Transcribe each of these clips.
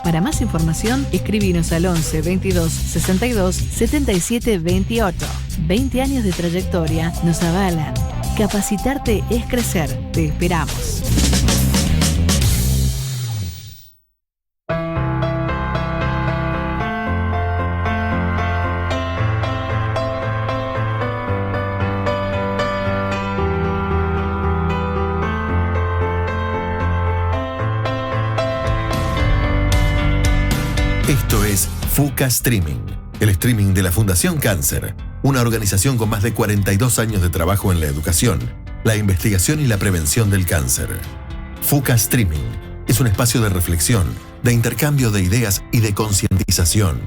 Para más información, escribinos al 11 22 62 77 28. 20 años de trayectoria nos avalan. Capacitarte es crecer. Te esperamos. Esto es FUCA Streaming, el streaming de la Fundación Cáncer, una organización con más de 42 años de trabajo en la educación, la investigación y la prevención del cáncer. FUCA Streaming es un espacio de reflexión, de intercambio de ideas y de concientización,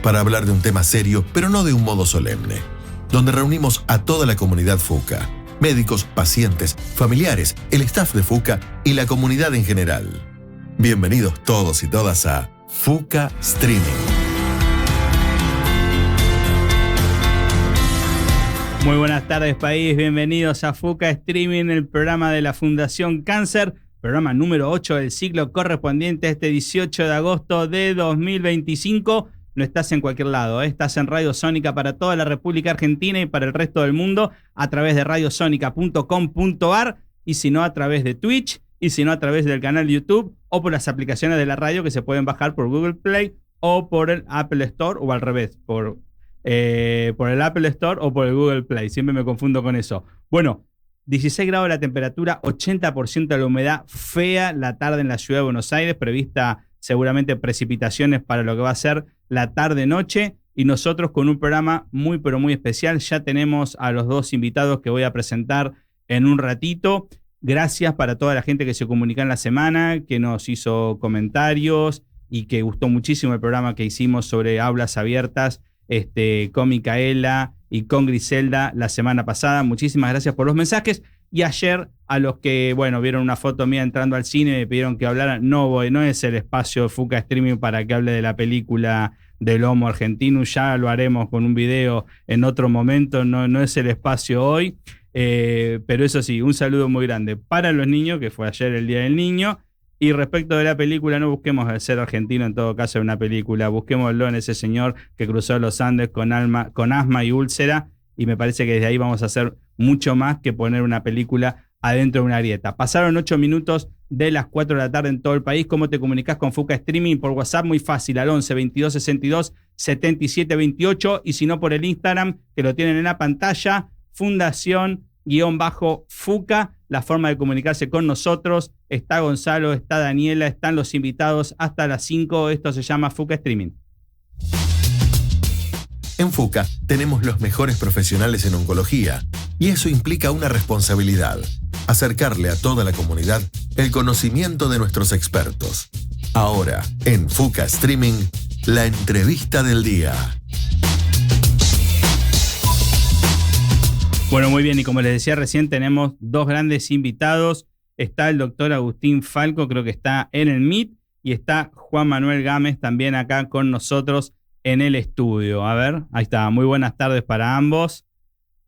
para hablar de un tema serio, pero no de un modo solemne, donde reunimos a toda la comunidad FUCA, médicos, pacientes, familiares, el staff de FUCA y la comunidad en general. Bienvenidos todos y todas a FUCA Streaming. Muy buenas tardes, país. Bienvenidos a FUCA Streaming, el programa de la Fundación Cáncer, programa número 8 del ciclo correspondiente a este 18 de agosto de 2025. No estás en cualquier lado, estás en Radio Sónica para toda la República Argentina y para el resto del mundo a través de radiosonica.com.ar y si no a través de Twitch y si no a través del canal de YouTube o por las aplicaciones de la radio que se pueden bajar por Google Play o por el Apple Store o al revés, por el Apple Store o por el Google Play. Siempre me confundo con eso. Bueno, 16 grados la temperatura, 80% de la humedad, fea la tarde en la ciudad de Buenos Aires, prevista seguramente precipitaciones para lo que va a ser la tarde-noche y nosotros con un programa muy pero muy especial. Ya tenemos a los dos invitados que voy a presentar en un ratito. Gracias para toda la gente que se comunicó en la semana, que nos hizo comentarios y que gustó muchísimo el programa que hicimos sobre aulas abiertas con Micaela y con Griselda la semana pasada. Muchísimas gracias por los mensajes. Y ayer a los que, vieron una foto mía entrando al cine y me pidieron que hablara, no es el espacio de FUCA Streaming para que hable de la película del Homo Argentino, ya lo haremos con un video en otro momento, no es el espacio hoy. Pero eso sí, un saludo muy grande para los niños, que fue ayer el Día del Niño. Y respecto de la película, no busquemos el ser argentino en todo caso en una película, busquémoslo en ese señor que cruzó los Andes con asma y úlcera, y me parece que desde ahí vamos a hacer mucho más que poner una película adentro de una grieta. Pasaron 8 minutos de las 4 de la tarde en todo el país. ¿Cómo te comunicas con FUCA Streaming? Por WhatsApp, muy fácil, al 11 22 62 77 28, y si no por el Instagram, que lo tienen en la pantalla, Fundación_FUCA, la forma de comunicarse con nosotros. Está Gonzalo, está Daniela, están los invitados hasta las 5. Esto se llama FUCA Streaming. En FUCA tenemos los mejores profesionales en oncología y eso implica una responsabilidad: acercarle a toda la comunidad el conocimiento de nuestros expertos. Ahora, en FUCA Streaming, la entrevista del día. Bueno, muy bien, y como les decía recién, tenemos dos grandes invitados. Está el doctor Agustín Falco, creo que está en el Meet, y está Juan Manuel Gámez también acá con nosotros en el estudio. A ver, ahí está. Muy buenas tardes para ambos.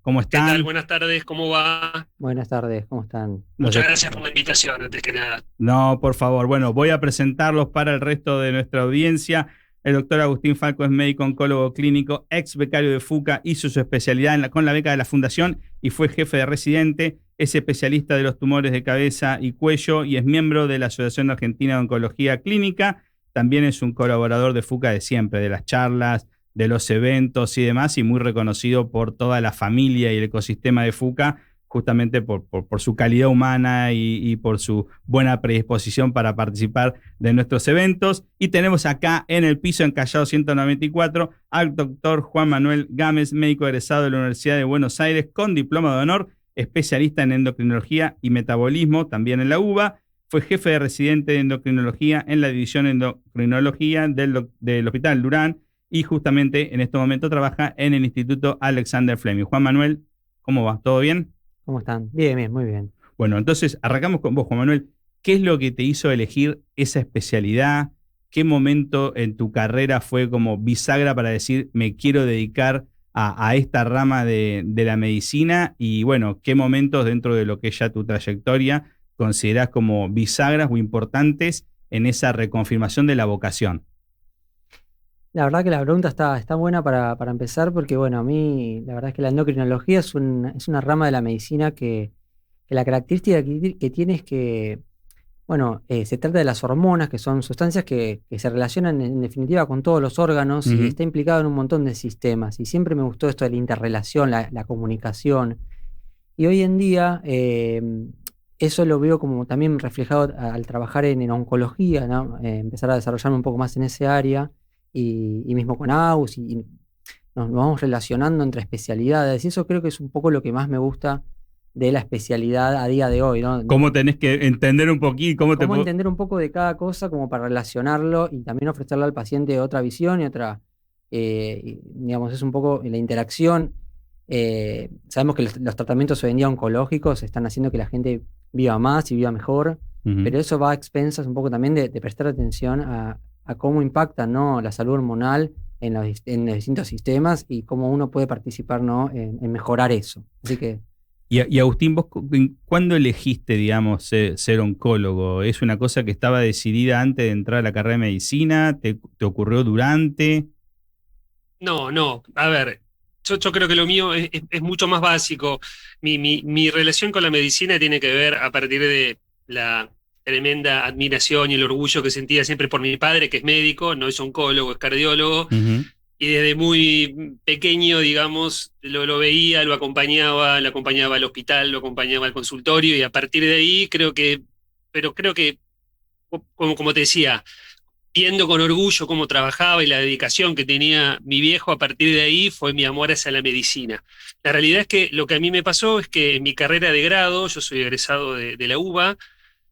¿Cómo están? ¿Qué tal? Buenas tardes, ¿cómo va? Buenas tardes, ¿cómo están? Muchas gracias por la invitación, antes que nada. No, por favor. Bueno, voy a presentarlos para el resto de nuestra audiencia. El doctor Agustín Falco es médico oncólogo clínico, ex becario de FUCA, hizo su especialidad con la beca de la Fundación y fue jefe de residente. Es especialista de los tumores de cabeza y cuello y es miembro de la Asociación Argentina de Oncología Clínica. También es un colaborador de FUCA de siempre, de las charlas, de los eventos y demás, y muy reconocido por toda la familia y el ecosistema de FUCA, justamente por su calidad humana y por su buena predisposición para participar de nuestros eventos. Y tenemos acá en el piso, en Callao 194, al doctor Juan Manuel Gámez, médico egresado de la Universidad de Buenos Aires con diploma de honor, especialista en endocrinología y metabolismo, también en la UBA. Fue jefe de residente de endocrinología en la división de endocrinología del Hospital Durán y justamente en este momento trabaja en el Instituto Alexander Fleming. Juan Manuel, ¿cómo va? ¿Todo bien? ¿Cómo están? Bien, muy bien. Bueno, entonces arrancamos con vos, Juan Manuel. ¿Qué es lo que te hizo elegir esa especialidad? ¿Qué momento en tu carrera fue como bisagra para decir me quiero dedicar a esta rama de la medicina? Y bueno, ¿qué momentos dentro de lo que es ya tu trayectoria considerás como bisagras o importantes en esa reconfirmación de la vocación? La verdad que la pregunta está buena para empezar porque, bueno, a mí la verdad es que la endocrinología es una rama de la medicina que la característica que tiene es que, bueno, se trata de las hormonas, que son sustancias que se relacionan en definitiva con todos los órganos y está implicado en un montón de sistemas. Y siempre me gustó esto de la interrelación, la comunicación. Y hoy en día eso lo veo como también reflejado al trabajar en oncología, ¿no? Empezar a desarrollarme un poco más en ese área y mismo con AUS y nos vamos relacionando entre especialidades. Y eso creo que es un poco lo que más me gusta de la especialidad a día de hoy, ¿no? ¿Cómo tenés que entender un poquito? ¿Cómo entender un poco de cada cosa como para relacionarlo y también ofrecerle al paciente otra visión y otra, digamos, es un poco la interacción. Sabemos que los tratamientos hoy en día oncológicos están haciendo que la gente viva más y viva mejor, pero eso va a expensas un poco también de prestar atención a cómo impacta, ¿no?, la salud hormonal en los distintos sistemas y cómo uno puede participar, ¿no?, en mejorar eso. Así que... Y Agustín, ¿vos cuándo elegiste, digamos, ser oncólogo? ¿Es una cosa que estaba decidida antes de entrar a la carrera de medicina? ¿Te ocurrió durante? No. A ver, yo creo que lo mío es mucho más básico. Mi relación con la medicina tiene que ver a partir de la tremenda admiración y el orgullo que sentía siempre por mi padre, que es médico, no es oncólogo, es cardiólogo. Y desde muy pequeño, digamos, lo veía, lo acompañaba al hospital, lo acompañaba al consultorio, y a partir de ahí creo que, como te decía, viendo con orgullo cómo trabajaba y la dedicación que tenía mi viejo, a partir de ahí fue mi amor hacia la medicina. La realidad es que lo que a mí me pasó es que en mi carrera de grado, yo soy egresado de la UBA,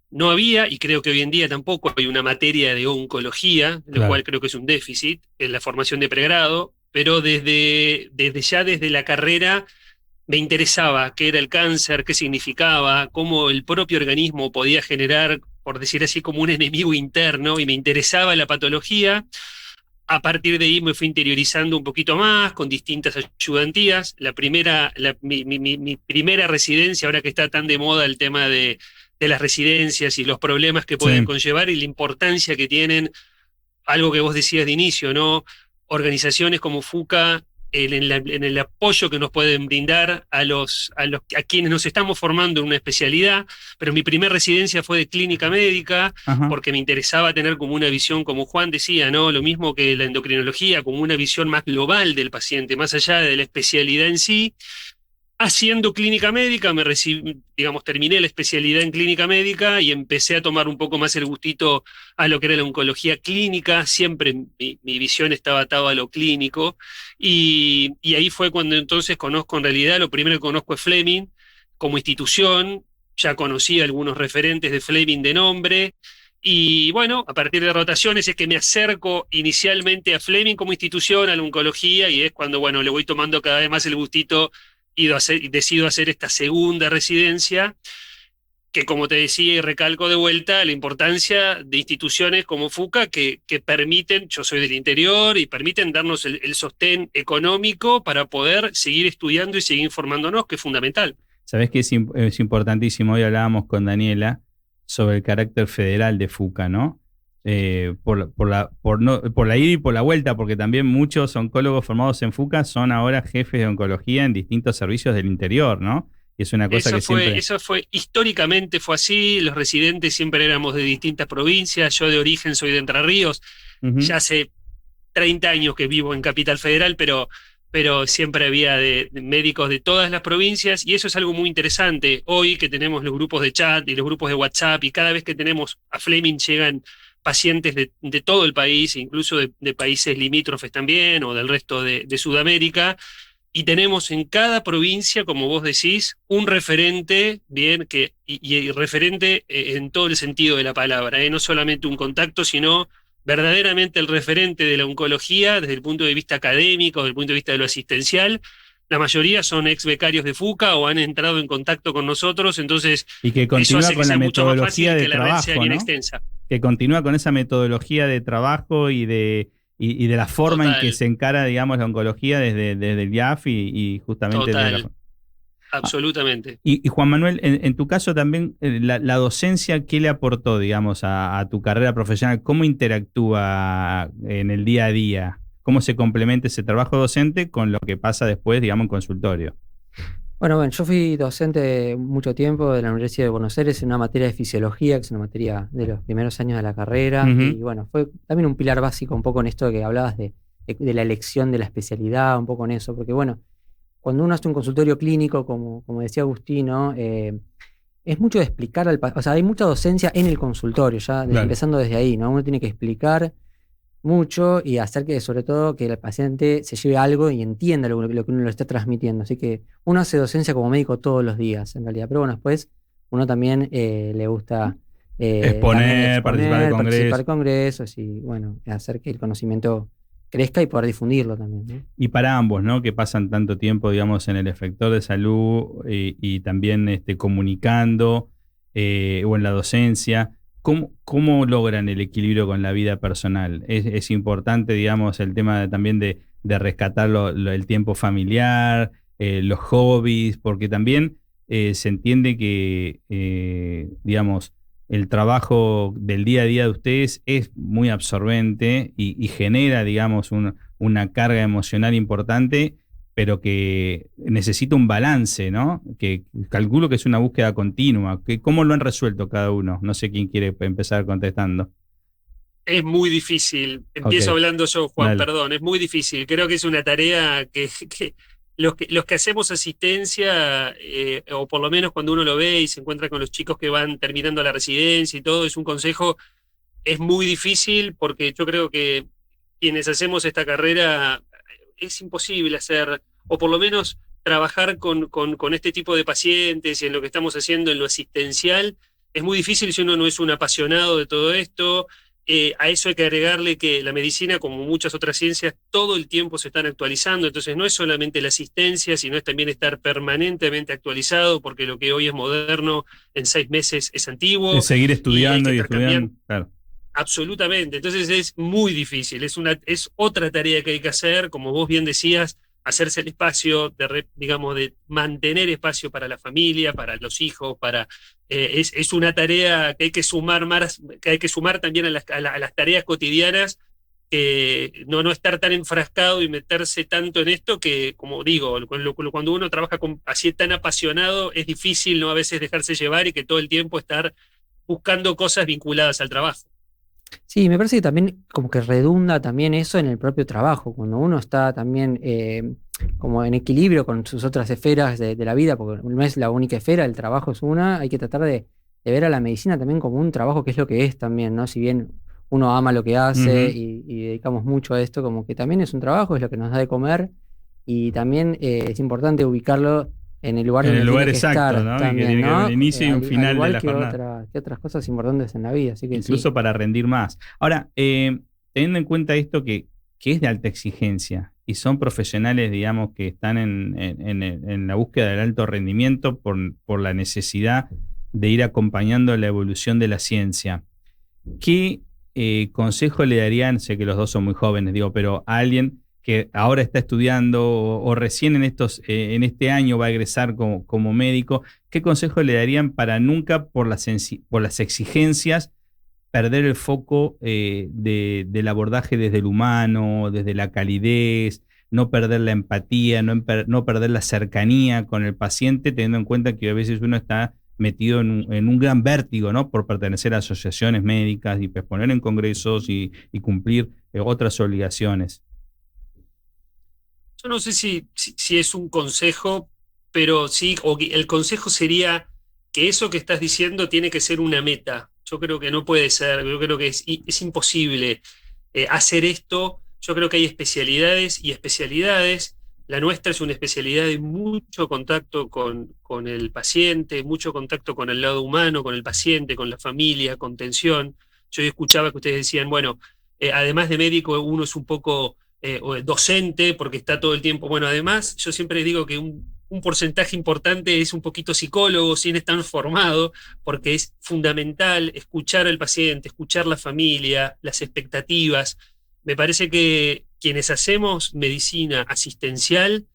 no había, y creo que hoy en día tampoco hay una materia de oncología, lo cual creo que es un déficit en la formación de pregrado, pero desde la carrera me interesaba qué era el cáncer, qué significaba, cómo el propio organismo podía generar, por decir así, como un enemigo interno, y me interesaba la patología. A partir de ahí me fui interiorizando un poquito más con distintas ayudantías. Mi primera residencia, ahora que está tan de moda el tema de las residencias y los problemas que pueden conllevar y la importancia que tienen, algo que vos decías de inicio, ¿no? Organizaciones como FUCA, en el apoyo que nos pueden brindar a quienes nos estamos formando en una especialidad. Pero mi primera residencia fue de clínica médica, porque me interesaba tener como una visión, como Juan decía, ¿no? Lo mismo que la endocrinología, como una visión más global del paciente, más allá de la especialidad en sí. Haciendo clínica médica, terminé la especialidad en clínica médica y empecé a tomar un poco más el gustito a lo que era la oncología clínica. Siempre mi visión estaba atada a lo clínico. Y ahí fue cuando entonces conozco, en realidad, lo primero que conozco es Fleming como institución. Ya conocí a algunos referentes de Fleming de nombre. Y bueno, a partir de rotaciones es que me acerco inicialmente a Fleming como institución, a la oncología, y es cuando, bueno, le voy tomando cada vez más el gustito y decido hacer esta segunda residencia, que, como te decía y recalco de vuelta, la importancia de instituciones como FUCA que permiten, yo soy del interior, y permiten darnos el sostén económico para poder seguir estudiando y seguir formándonos, que es fundamental. Sabés que es importantísimo. Hoy hablábamos con Daniela sobre el carácter federal de FUCA, ¿no? Por la ida y por la vuelta, porque también muchos oncólogos formados en FUCA son ahora jefes de oncología en distintos servicios del interior, ¿no? Y es una cosa Eso fue, históricamente fue así. Los residentes siempre éramos de distintas provincias. Yo de origen soy de Entre Ríos. Ya hace 30 años que vivo en Capital Federal, pero siempre había de médicos de todas las provincias, y eso es algo muy interesante. Hoy que tenemos los grupos de chat y los grupos de WhatsApp, y cada vez que tenemos a Fleming llegan pacientes de todo el país, incluso de países limítrofes también, o del resto de Sudamérica, y tenemos en cada provincia, como vos decís, un referente, bien, y referente en todo el sentido de la palabra, no solamente un contacto, sino verdaderamente el referente de la oncología desde el punto de vista académico, desde el punto de vista de lo asistencial. La mayoría son ex becarios de FUCA o han entrado en contacto con nosotros, entonces y que continúa eso hace con que la sea mucho más metodología fácil de que la red trabajo, sea bien ¿no? extensa. Que continúa con esa metodología de trabajo y de la forma en que se encara, digamos, la oncología desde el IAF y justamente... absolutamente. Y Juan Manuel, en tu caso también, la docencia, ¿qué le aportó, digamos, a tu carrera profesional? ¿Cómo interactúa en el día a día? ¿Cómo se complementa ese trabajo docente con lo que pasa después, digamos, en consultorio? Bueno, yo fui docente mucho tiempo de la Universidad de Buenos Aires en una materia de fisiología, que es una materia de los primeros años de la carrera. Ujú. Y bueno, fue también un pilar básico un poco en esto que hablabas de la elección de la especialidad, un poco en eso, porque bueno, cuando uno hace un consultorio clínico, como decía Agustino, es mucho de explicar al paciente, o sea, hay mucha docencia en el consultorio, ya Claro. empezando desde ahí, ¿no? Uno tiene que explicar mucho y hacer que, sobre todo, que el paciente se lleve algo y entienda lo que uno le está transmitiendo. Así que uno hace docencia como médico todos los días, en realidad. Pero bueno, después uno también le gusta Exponer, participar de participar de congresos. congresos y, bueno, hacer que el conocimiento crezca y poder difundirlo también, ¿no? Y para ambos, ¿no? Que pasan tanto tiempo, digamos, en el efector de salud y también comunicando o en la docencia. ¿Cómo logran el equilibrio con la vida personal? Es importante, digamos, el tema también de rescatar el tiempo familiar, los hobbies, porque también se entiende que, digamos, el trabajo del día a día de ustedes es muy absorbente y genera, digamos, una carga emocional importante, pero que necesita un balance, ¿no? Que calculo que es una búsqueda continua. ¿Cómo lo han resuelto cada uno? No sé quién quiere empezar contestando. Es muy difícil. Empiezo Ok, hablando yo, Juan, dale. perdón. Es muy difícil. Creo que es una tarea que los que hacemos asistencia, o por lo menos cuando uno lo ve y se encuentra con los chicos que van terminando la residencia y todo, es un consejo. Es muy difícil porque yo creo que quienes hacemos esta carrera es imposible hacer, o por lo menos trabajar con este tipo de pacientes y en lo que estamos haciendo en lo asistencial. Es muy difícil si uno no es un apasionado de todo esto. A eso hay que agregarle que la medicina, como muchas otras ciencias, todo el tiempo se están actualizando, entonces no es solamente la asistencia, sino es también estar permanentemente actualizado, porque lo que hoy es moderno en 6 meses es antiguo Es seguir y hay que estudiando y estar estudiando. cambiando. Claro. Absolutamente, entonces es muy difícil, es otra tarea que hay que hacer, como vos bien decías, hacerse el espacio, digamos, de mantener espacio para la familia, para los hijos, es una tarea que hay que sumar más, que hay que sumar también a las tareas cotidianas, no estar tan enfrascado y meterse tanto en esto que, como digo, cuando uno trabaja así tan apasionado, es difícil, ¿no? A veces dejarse llevar y que todo el tiempo estar buscando cosas vinculadas al trabajo. Sí, me parece que también como que redunda también eso en el propio trabajo, cuando uno está también como en equilibrio con sus otras esferas de la vida, porque no es la única esfera, el trabajo es una, hay que tratar de ver a la medicina también como un trabajo que es lo que es también, ¿no? Si bien uno ama lo que hace Ujú. y dedicamos mucho a esto, como que también es un trabajo, es lo que nos da de comer y también es importante ubicarlo en el lugar En donde el lugar tiene que exacto, estar ¿no? Y que también, tiene que haber un ¿no? inicio y un Al final de igual la jornada. que otras cosas importantes en la vida, así que sí. Incluso para rendir más. Ahora, teniendo en cuenta esto que es de alta exigencia y son profesionales, digamos, que están en la búsqueda del alto rendimiento por la necesidad de ir acompañando la evolución de la ciencia, ¿qué consejo le darían? Sé que los dos son muy jóvenes, digo, pero a alguien que ahora está estudiando o recién en este año va a egresar como médico, ¿qué consejo le darían para nunca, por las exigencias, perder el foco del abordaje desde el humano, desde la calidez, no perder la empatía, no perder la cercanía con el paciente, teniendo en cuenta que a veces uno está metido en un gran vértigo, ¿no? Por pertenecer a asociaciones médicas y exponer en congresos y cumplir otras obligaciones? Yo no sé si es un consejo, pero sí, el consejo sería que eso que estás diciendo tiene que ser una meta. Yo creo que no puede ser, yo creo que es imposible hacer esto. Yo creo que hay especialidades y especialidades. La nuestra es una especialidad de mucho contacto con el paciente, mucho contacto con el lado humano, con el paciente, con la familia, contención. Yo escuchaba que ustedes decían, bueno, además de médico, uno es un poco o docente, porque está todo el tiempo. Bueno, además, yo siempre digo que un porcentaje importante es un poquito psicólogo, sin estar formado, porque es fundamental escuchar al paciente, escuchar la familia, las expectativas. Me parece que quienes hacemos medicina asistencial,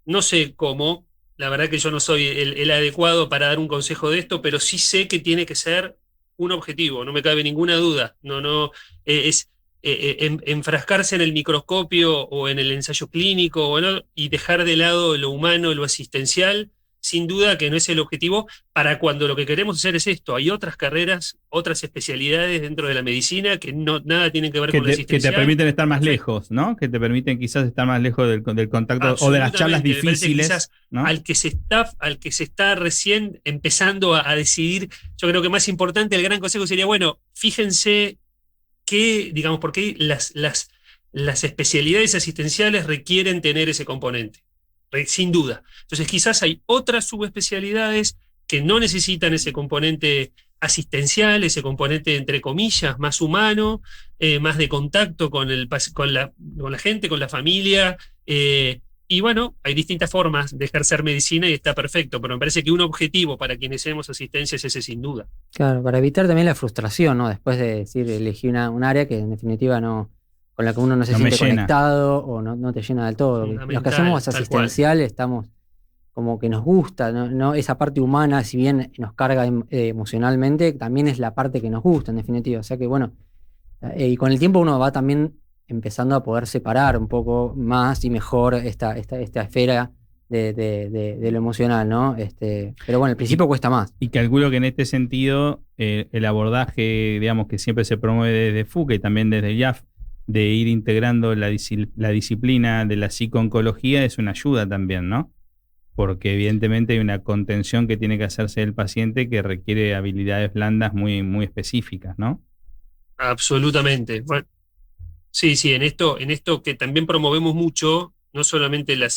no sé cómo, la verdad que yo no soy el adecuado para dar un consejo de esto, pero sí sé que tiene que ser un objetivo, no me cabe ninguna duda. Es enfrascarse en el microscopio o en el ensayo clínico y dejar de lado lo humano, lo asistencial, sin duda que no es el objetivo para cuando lo que queremos hacer es esto. Hay otras carreras, otras especialidades dentro de la medicina que nada tienen que ver con lo que asistencial. te permiten estar más lejos, ¿no? Que te permiten quizás estar más lejos del contacto o de las charlas difíciles. Quizás, ¿no? al que se está recién empezando a decidir, yo creo que más importante, el gran consejo sería, bueno, fíjense que, digamos, porque las especialidades asistenciales requieren tener ese componente, sin duda. Entonces quizás hay otras subespecialidades que no necesitan ese componente asistencial, ese componente, entre comillas, más humano, más de contacto con la gente, con la familia. Y bueno, hay distintas formas de ejercer medicina y está perfecto, pero me parece que un objetivo para quienes hacemos asistencia es ese, sin duda. Claro, para evitar también la frustración, ¿no? Después de decir, elegí un área que en definitiva no, con la que uno no se siente conectado o no te llena del todo. Los que hacemos asistencial estamos como que nos gusta, ¿no? Esa parte humana, si bien nos carga emocionalmente, también es la parte que nos gusta, en definitiva. O sea que bueno, y con el tiempo uno va también empezando a poder separar un poco más y mejor esta esfera de lo emocional, ¿no? Pero bueno, al principio cuesta más. Y calculo que en este sentido el abordaje, digamos, que siempre se promueve desde FUCA y también desde el IAF, de ir integrando la disciplina de la psico-oncología es una ayuda también, ¿no? Porque evidentemente hay una contención que tiene que hacerse del paciente que requiere habilidades blandas muy, muy específicas, ¿no? Absolutamente. Bueno, sí, en esto que también promovemos mucho, no solamente la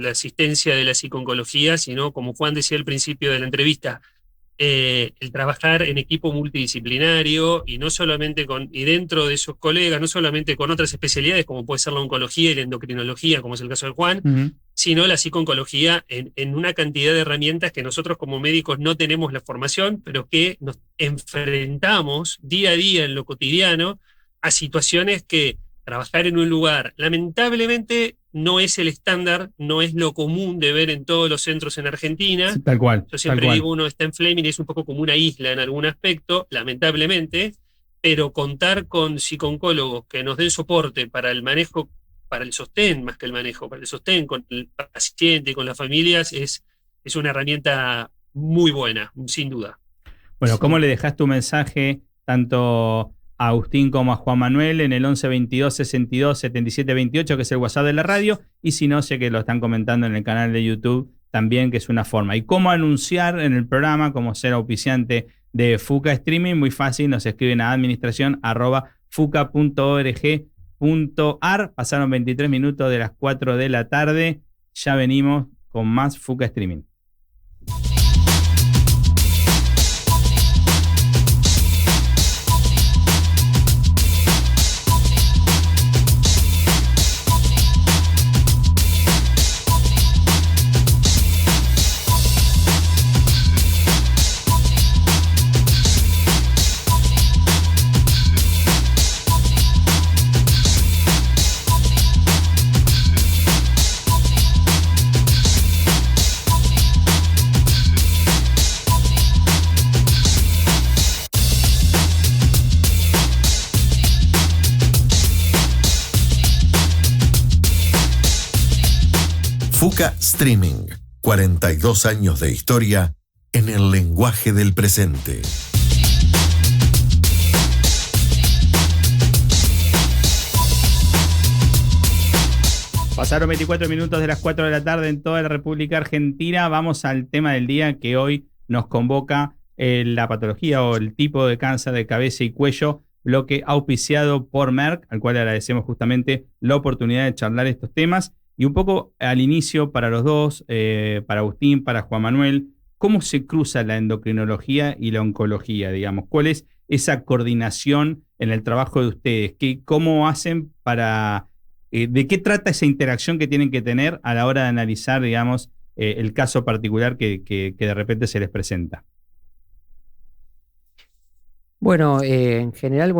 asistencia de la psico-oncología, sino, como Juan decía al principio de la entrevista, el trabajar en equipo multidisciplinario y no solamente y dentro de esos colegas, no solamente con otras especialidades como puede ser la oncología y la endocrinología, como es el caso de Juan, sino la psico-oncología en una cantidad de herramientas que nosotros como médicos no tenemos la formación, pero que nos enfrentamos día a día en lo cotidiano a situaciones que trabajar en un lugar, lamentablemente, no es el estándar, no es lo común de ver en todos los centros en Argentina. Sí, tal cual. Yo siempre digo, uno está en Fleming y es un poco como una isla en algún aspecto, lamentablemente, pero contar con psico-oncólogos que nos den soporte para el manejo, para el sostén, más que el manejo, para el sostén con el paciente y con las familias, es una herramienta muy buena, sin duda. Bueno, ¿cómo le dejás tu mensaje tanto a Agustín como a Juan Manuel en el 11 22 62 77 28, que es el WhatsApp de la radio? Y si no, sé que lo están comentando en el canal de YouTube también, que es una forma. ¿Y cómo anunciar en el programa, cómo ser auspiciante de FUCA Streaming? Muy fácil, nos escriben a administración@fuca.org.ar. Pasaron 23 minutos de las 4 de la tarde. Ya venimos con más FUCA Streaming. FUCA Streaming, 42 años de historia en el lenguaje del presente. Pasaron 24 minutos de las 4 de la tarde en toda la República Argentina. Vamos al tema del día que hoy nos convoca la patología o el tipo de cáncer de cabeza y cuello, bloque auspiciado por Merck, al cual agradecemos justamente la oportunidad de charlar estos temas. Y un poco al inicio, para los dos, para Agustín, para Juan Manuel, ¿cómo se cruza la endocrinología y la oncología, digamos? ¿Cuál es esa coordinación en el trabajo de ustedes? ¿Cómo hacen para... ¿de qué trata esa interacción que tienen que tener a la hora de analizar, digamos, el caso particular que de repente se les presenta? Bueno, en general,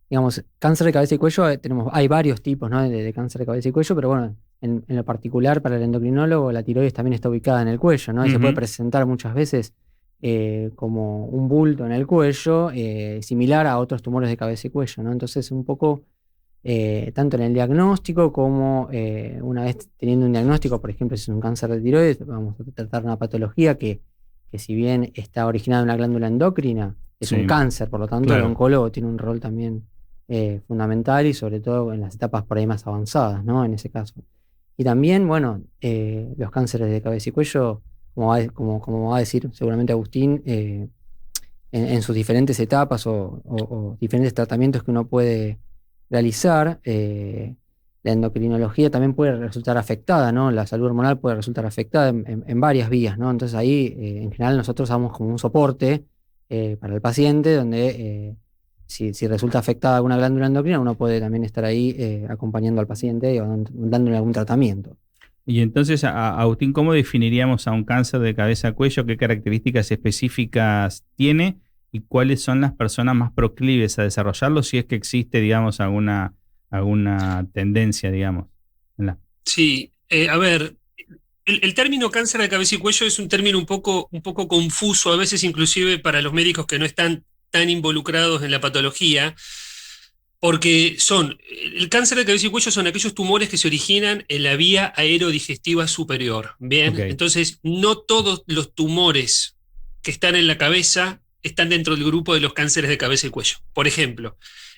digamos, cáncer de cabeza y cuello, hay varios tipos, ¿no? de cáncer de cabeza y cuello, pero bueno, en lo particular para el endocrinólogo, la tiroides también está ubicada en el cuello, ¿no? Y se puede presentar muchas veces como un bulto en el cuello, similar a otros tumores de cabeza y cuello, ¿no? Entonces, un poco, tanto en el diagnóstico como una vez teniendo un diagnóstico, por ejemplo, si es un cáncer de tiroides, vamos a tratar una patología que si bien está originada en una glándula endocrina, es un cáncer, por lo tanto, el oncólogo tiene un rol también fundamental y sobre todo en las etapas por ahí más avanzadas, ¿no? En ese caso. Y también, bueno, los cánceres de cabeza y cuello, como va a decir seguramente Agustín, en sus diferentes etapas o diferentes tratamientos que uno puede realizar, la endocrinología también puede resultar afectada, ¿no? La salud hormonal puede resultar afectada en varias vías, ¿no? Entonces ahí, en general, nosotros damos como un soporte para el paciente, donde si resulta afectada alguna glándula endocrina, uno puede también estar ahí acompañando al paciente o dándole algún tratamiento. Y entonces, Agustín, ¿cómo definiríamos a un cáncer de cabeza-cuello? ¿Qué características específicas tiene? ¿Y cuáles son las personas más proclives a desarrollarlo? Si es que existe, digamos, alguna tendencia, digamos. Sí, a ver, el término cáncer de cabeza y cuello es un término un poco confuso, a veces inclusive para los médicos que no están tan involucrados en la patología, porque el cáncer de cabeza y cuello son aquellos tumores que se originan en la vía aerodigestiva superior, ¿bien? Okay. Entonces, no todos los tumores que están en la cabeza están dentro del grupo de los cánceres de cabeza y cuello. Por ejemplo,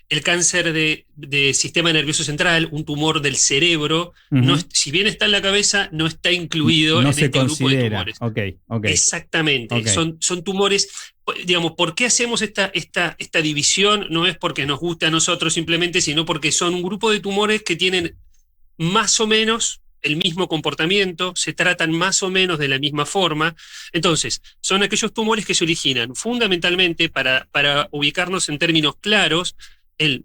el cáncer de sistema nervioso central, un tumor del cerebro, si bien está en la cabeza, no está incluido en este grupo de tumores. Okay. Exactamente. Okay. Son tumores, digamos, ¿por qué hacemos esta división? No es porque nos guste a nosotros simplemente, sino porque son un grupo de tumores que tienen más o menos el mismo comportamiento, se tratan más o menos de la misma forma. Entonces, son aquellos tumores que se originan fundamentalmente, para ubicarnos en términos claros,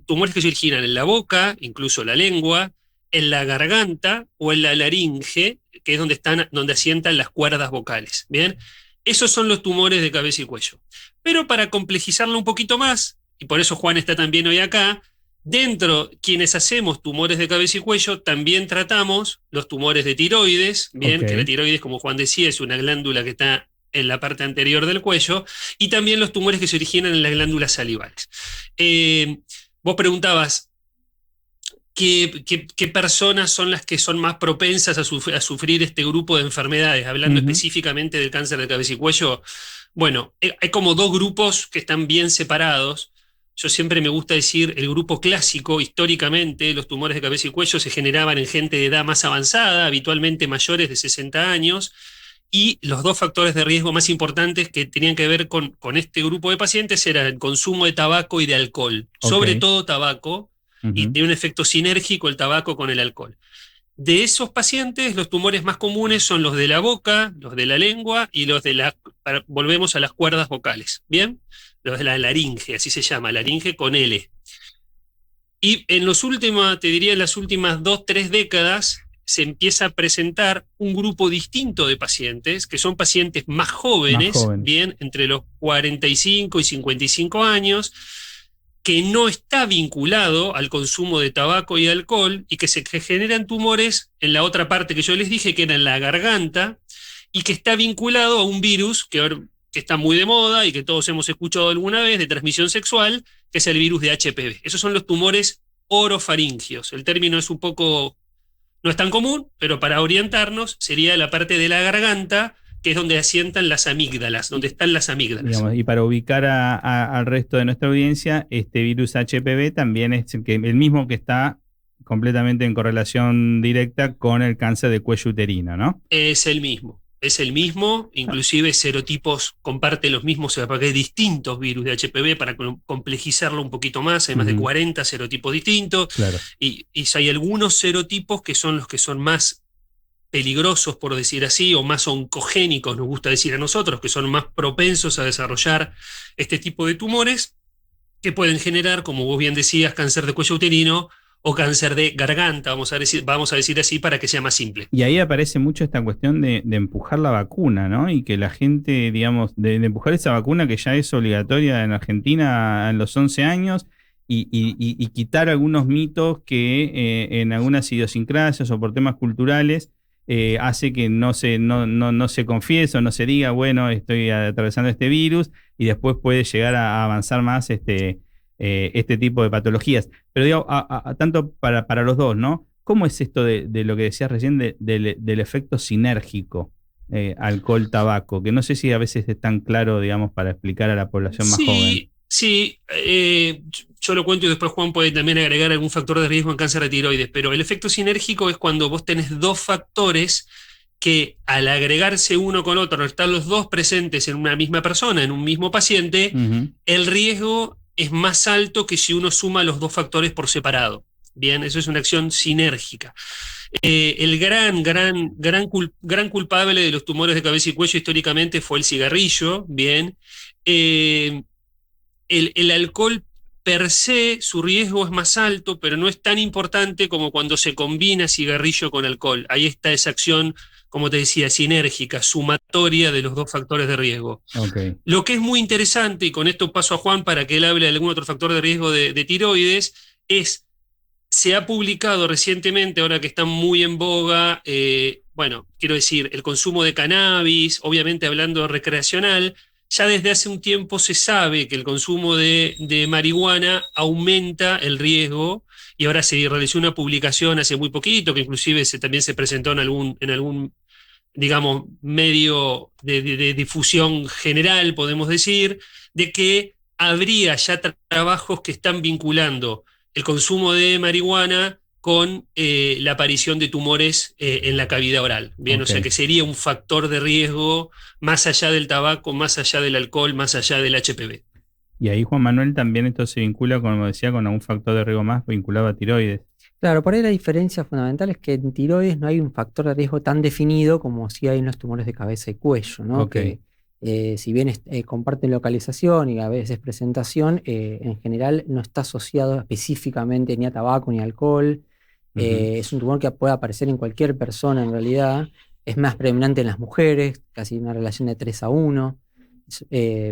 tumores que se originan en la boca, incluso la lengua, en la garganta o en la laringe, que es donde asientan las cuerdas vocales. ¿Bien? Esos son los tumores de cabeza y cuello. Pero para complejizarlo un poquito más, y por eso Juan está también hoy acá, dentro quienes hacemos tumores de cabeza y cuello, también tratamos los tumores de tiroides, ¿bien? Que la tiroides, como Juan decía, es una glándula que está en la parte anterior del cuello, y también los tumores que se originan en las glándulas salivales. Vos preguntabas qué personas son las que son más propensas a sufrir este grupo de enfermedades, hablando específicamente del cáncer de cabeza y cuello. Bueno, hay como dos grupos que están bien separados. Yo siempre me gusta decir, el grupo clásico, históricamente, los tumores de cabeza y cuello se generaban en gente de edad más avanzada, habitualmente mayores de 60 años, y los dos factores de riesgo más importantes que tenían que ver con este grupo de pacientes eran el consumo de tabaco y de alcohol, sobre todo tabaco, y tiene un efecto sinérgico el tabaco con el alcohol. De esos pacientes, los tumores más comunes son los de la boca, los de la lengua y los volvemos a las cuerdas vocales, ¿bien? Los de la laringe, así se llama, laringe con L. Y en las últimas 2-3 décadas se empieza a presentar un grupo distinto de pacientes, que son pacientes más jóvenes, bien, entre los 45 y 55 años, que no está vinculado al consumo de tabaco y alcohol, y que se generan tumores en la otra parte que yo les dije, que era en la garganta, y que está vinculado a un virus que está muy de moda y que todos hemos escuchado alguna vez, de transmisión sexual, que es el virus de HPV. Esos son los tumores orofaringios. El término es un poco, no es tan común, pero para orientarnos sería la parte de la garganta, que es donde asientan las amígdalas, donde están las amígdalas. Digamos, y para ubicar al resto de nuestra audiencia, este virus HPV también es el mismo que está completamente en correlación directa con el cáncer de cuello uterino, ¿no? Es el mismo, inclusive serotipos comparten los mismos, porque hay distintos virus de HPV, para complejizarlo un poquito más, hay más de 40 serotipos distintos, claro. y hay algunos serotipos que son los que son más peligrosos, por decir así, o más oncogénicos, nos gusta decir a nosotros, que son más propensos a desarrollar este tipo de tumores, que pueden generar, como vos bien decías, cáncer de cuello uterino o cáncer de garganta, vamos a decir así para que sea más simple. Y ahí aparece mucho esta cuestión de empujar la vacuna, ¿no? Y que la gente, digamos, de empujar esa vacuna que ya es obligatoria en Argentina a los 11 años, y quitar algunos mitos que en algunas idiosincrasias o por temas culturales hace que no se confiese o no se diga, bueno, estoy atravesando este virus, y después puede llegar a avanzar más este tipo de patologías. Pero digo, tanto para los dos, ¿no? ¿Cómo es esto de lo que decías recién del efecto sinérgico alcohol-tabaco? Que no sé si a veces es tan claro, digamos, para explicar a la población más joven. Sí, yo lo cuento y después Juan puede también agregar algún factor de riesgo en cáncer de tiroides, pero el efecto sinérgico es cuando vos tenés dos factores que al agregarse uno con otro, al estar los dos presentes en una misma persona, en un mismo paciente, el riesgo es más alto que si uno suma los dos factores por separado. Bien, eso es una acción sinérgica. El gran culpable de los tumores de cabeza y cuello históricamente fue el cigarrillo. Bien, el alcohol per se, su riesgo es más alto, pero no es tan importante como cuando se combina cigarrillo con alcohol. Ahí está esa acción, como te decía, sinérgica, sumatoria de los dos factores de riesgo. Okay. Lo que es muy interesante, y con esto paso a Juan para que él hable de algún otro factor de riesgo de tiroides, se ha publicado recientemente, ahora que está muy en boga, quiero decir, el consumo de cannabis, obviamente hablando recreacional. Ya desde hace un tiempo se sabe que el consumo de marihuana aumenta el riesgo, y ahora se realizó una publicación hace muy poquito, que inclusive también se presentó en algún digamos, medio de difusión general, podemos decir, de que habría ya trabajos que están vinculando el consumo de marihuana con la aparición de tumores en la cavidad oral. Bien, okay. O sea que sería un factor de riesgo más allá del tabaco, más allá del alcohol, más allá del HPV. Y ahí, Juan Manuel, también esto se vincula, como decía, con algún factor de riesgo más vinculado a tiroides. Claro, por ahí la diferencia fundamental es que en tiroides no hay un factor de riesgo tan definido como sí hay en los tumores de cabeza y cuello, ¿no? Okay. Que si bien comparten localización y a veces presentación, en general no está asociado específicamente ni a tabaco ni a alcohol. Es un tumor que puede aparecer en cualquier persona en realidad. Es más predominante en las mujeres, casi una relación de 3-1.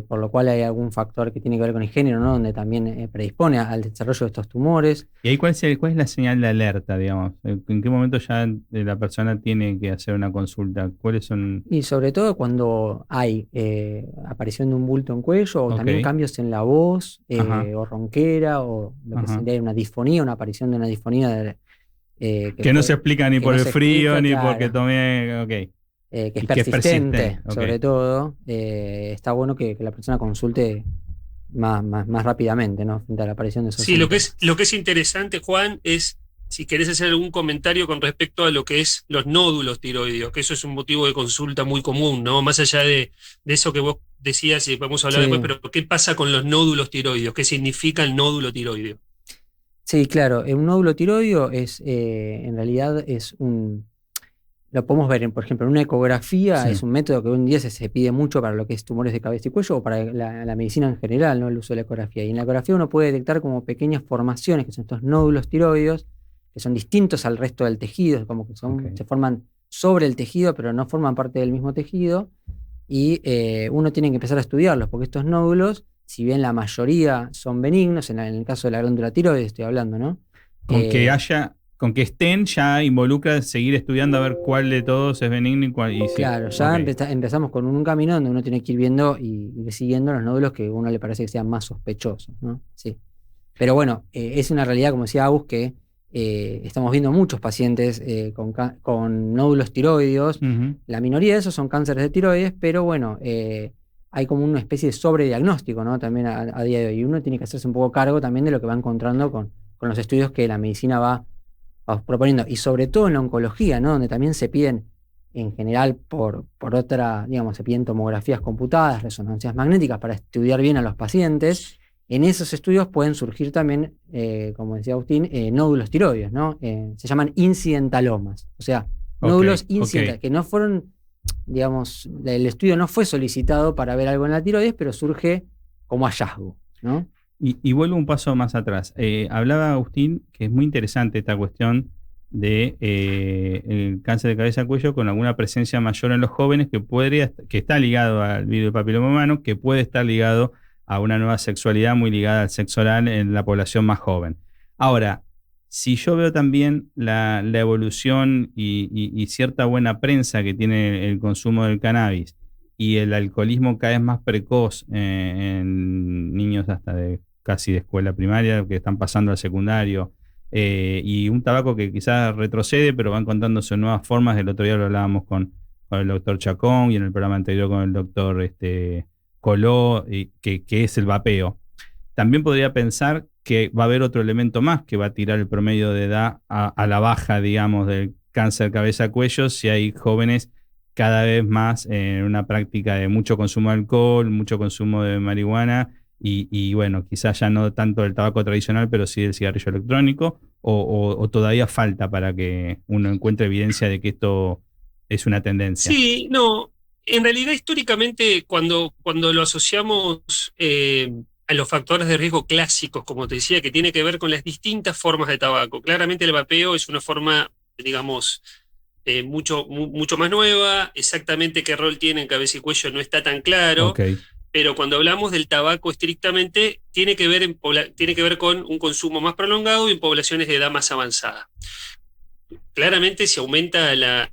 Por lo cual hay algún factor que tiene que ver con el género, ¿no? Donde también predispone al desarrollo de estos tumores. ¿Y ahí cuál es la señal de alerta, digamos? ¿En qué momento ya la persona tiene que hacer una consulta? ¿Cuáles son? Y sobre todo cuando hay aparición de un bulto en cuello, o también cambios en la voz, o ronquera, o lo que sería una disfonía, una aparición de una disfonía. Que no se explica ni por el frío, ni claro, porque tomé... Okay. Que es persistente, sobre todo. Está bueno que la persona consulte más rápidamente, ¿no? Frente a la aparición de esos síntomas. Lo que es interesante, Juan, es si querés hacer algún comentario con respecto a lo que es los nódulos tiroideos, que eso es un motivo de consulta muy común, ¿no? Más allá de eso que vos decías, y vamos a hablar después, pero ¿qué pasa con los nódulos tiroideos? ¿Qué significa el nódulo tiroideo? Sí, claro. Un nódulo tiroideo es, en realidad, lo podemos ver, por ejemplo, en una ecografía. Es un método que hoy en día se pide mucho para lo que es tumores de cabeza y cuello, o para la medicina en general, ¿no? El uso de la ecografía. Y en la ecografía uno puede detectar como pequeñas formaciones, que son estos nódulos tiroideos, que son distintos al resto del tejido, como que se forman sobre el tejido, pero no forman parte del mismo tejido. Y uno tiene que empezar a estudiarlos, porque estos nódulos, si bien la mayoría son benignos, en el caso de la glándula tiroides estoy hablando, ¿no? Con que estén, ya involucra seguir estudiando a ver cuál de todos es benigno y cuál... Claro, ya empezamos con un camino donde uno tiene que ir viendo y siguiendo los nódulos que a uno le parece que sean más sospechosos, ¿no? Sí. Pero bueno, es una realidad, como decía Agus, que estamos viendo muchos pacientes con nódulos tiroideos. La minoría de esos son cánceres de tiroides, pero bueno, hay como una especie de sobrediagnóstico, ¿no? También a día de hoy. Y uno tiene que hacerse un poco cargo también de lo que va encontrando con los estudios que la medicina va proponiendo, y sobre todo en la oncología, ¿no? Donde también se piden, en general, por otra, digamos, se piden tomografías computadas, resonancias magnéticas para estudiar bien a los pacientes. En esos estudios pueden surgir también, como decía Agustín, nódulos tiroides, ¿no? Se llaman incidentalomas, o sea, nódulos incidentales, que no fueron, digamos, el estudio no fue solicitado para ver algo en la tiroides, pero surge como hallazgo, ¿no? Y vuelvo un paso más atrás. Hablaba Agustín que es muy interesante esta cuestión de el cáncer de cabeza y cuello con alguna presencia mayor en los jóvenes, que está ligado al virus del papiloma humano, que puede estar ligado a una nueva sexualidad muy ligada al sexo oral en la población más joven. Ahora, si yo veo también la evolución y cierta buena prensa que tiene el consumo del cannabis y el alcoholismo cada vez más precoz en niños hasta casi de escuela primaria que están pasando al secundario, y un tabaco que quizás retrocede, pero va encontrándose nuevas formas. El otro día lo hablábamos con el doctor Chacón y en el programa anterior con el doctor Coló, que es el vapeo. También podría pensar que va a haber otro elemento más que va a tirar el promedio de edad a la baja, digamos, del cáncer cabeza-cuello, si hay jóvenes cada vez más en una práctica de mucho consumo de alcohol, mucho consumo de marihuana y bueno, quizás ya no tanto del tabaco tradicional, pero sí del cigarrillo electrónico, o todavía falta para que uno encuentre evidencia de que esto es una tendencia. Sí, no, en realidad históricamente cuando lo asociamos a los factores de riesgo clásicos, como te decía, que tiene que ver con las distintas formas de tabaco. Claramente el vapeo es una forma, digamos, mucho más nueva. Exactamente qué rol tiene en cabeza y cuello no está tan claro. Okay. Pero cuando hablamos del tabaco estrictamente, tiene que ver con un consumo más prolongado y en poblaciones de edad más avanzada. Claramente, si aumenta el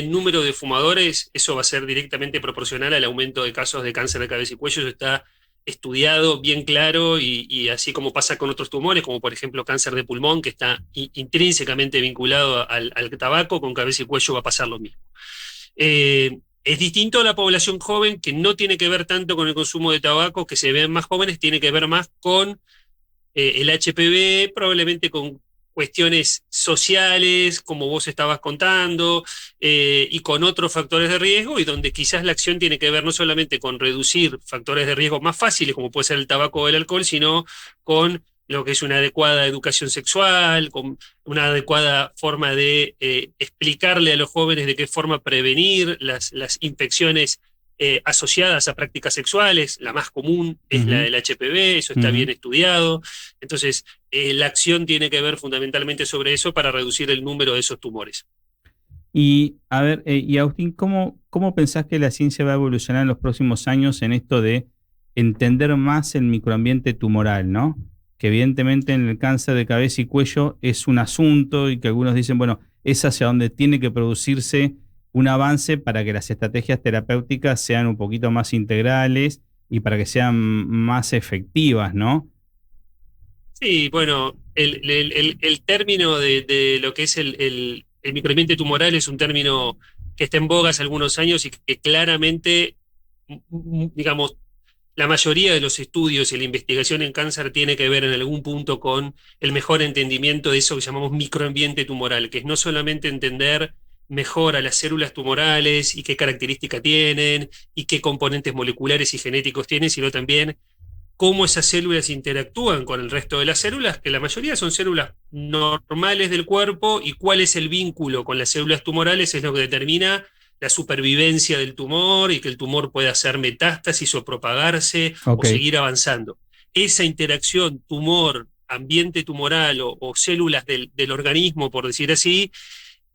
número de fumadores, eso va a ser directamente proporcional al aumento de casos de cáncer de cabeza y cuello. Eso está estudiado bien claro y así como pasa con otros tumores, como por ejemplo cáncer de pulmón, que está intrínsecamente vinculado al tabaco, con cabeza y cuello va a pasar lo mismo. Es distinto a la población joven, que no tiene que ver tanto con el consumo de tabaco, que se ven más jóvenes, tiene que ver más con el HPV, probablemente con cuestiones sociales, como vos estabas contando, y con otros factores de riesgo, y donde quizás la acción tiene que ver no solamente con reducir factores de riesgo más fáciles, como puede ser el tabaco o el alcohol, sino con lo que es una adecuada educación sexual, con una adecuada forma de explicarle a los jóvenes de qué forma prevenir las infecciones asociadas a prácticas sexuales. La más común es la del HPV, eso está bien estudiado. Entonces, la acción tiene que ver fundamentalmente sobre eso para reducir el número de esos tumores. Y a ver, y Agustín, ¿cómo pensás que la ciencia va a evolucionar en los próximos años en esto de entender más el microambiente tumoral, ¿no? Que evidentemente en el cáncer de cabeza y cuello es un asunto y que algunos dicen, bueno, es hacia donde tiene que producirse un avance para que las estrategias terapéuticas sean un poquito más integrales y para que sean más efectivas, ¿no? Sí, bueno, el término de lo que es el microambiente tumoral es un término que está en boga hace algunos años y que claramente, digamos, la mayoría de los estudios y la investigación en cáncer tiene que ver en algún punto con el mejor entendimiento de eso que llamamos microambiente tumoral, que es no solamente entender mejor a las células tumorales y qué características tienen y qué componentes moleculares y genéticos tienen, sino también cómo esas células interactúan con el resto de las células, que la mayoría son células normales del cuerpo, y cuál es el vínculo con las células tumorales es lo que determina la supervivencia del tumor y que el tumor pueda hacer metástasis o propagarse o seguir avanzando. Esa interacción tumor, ambiente tumoral o células del organismo, por decir así,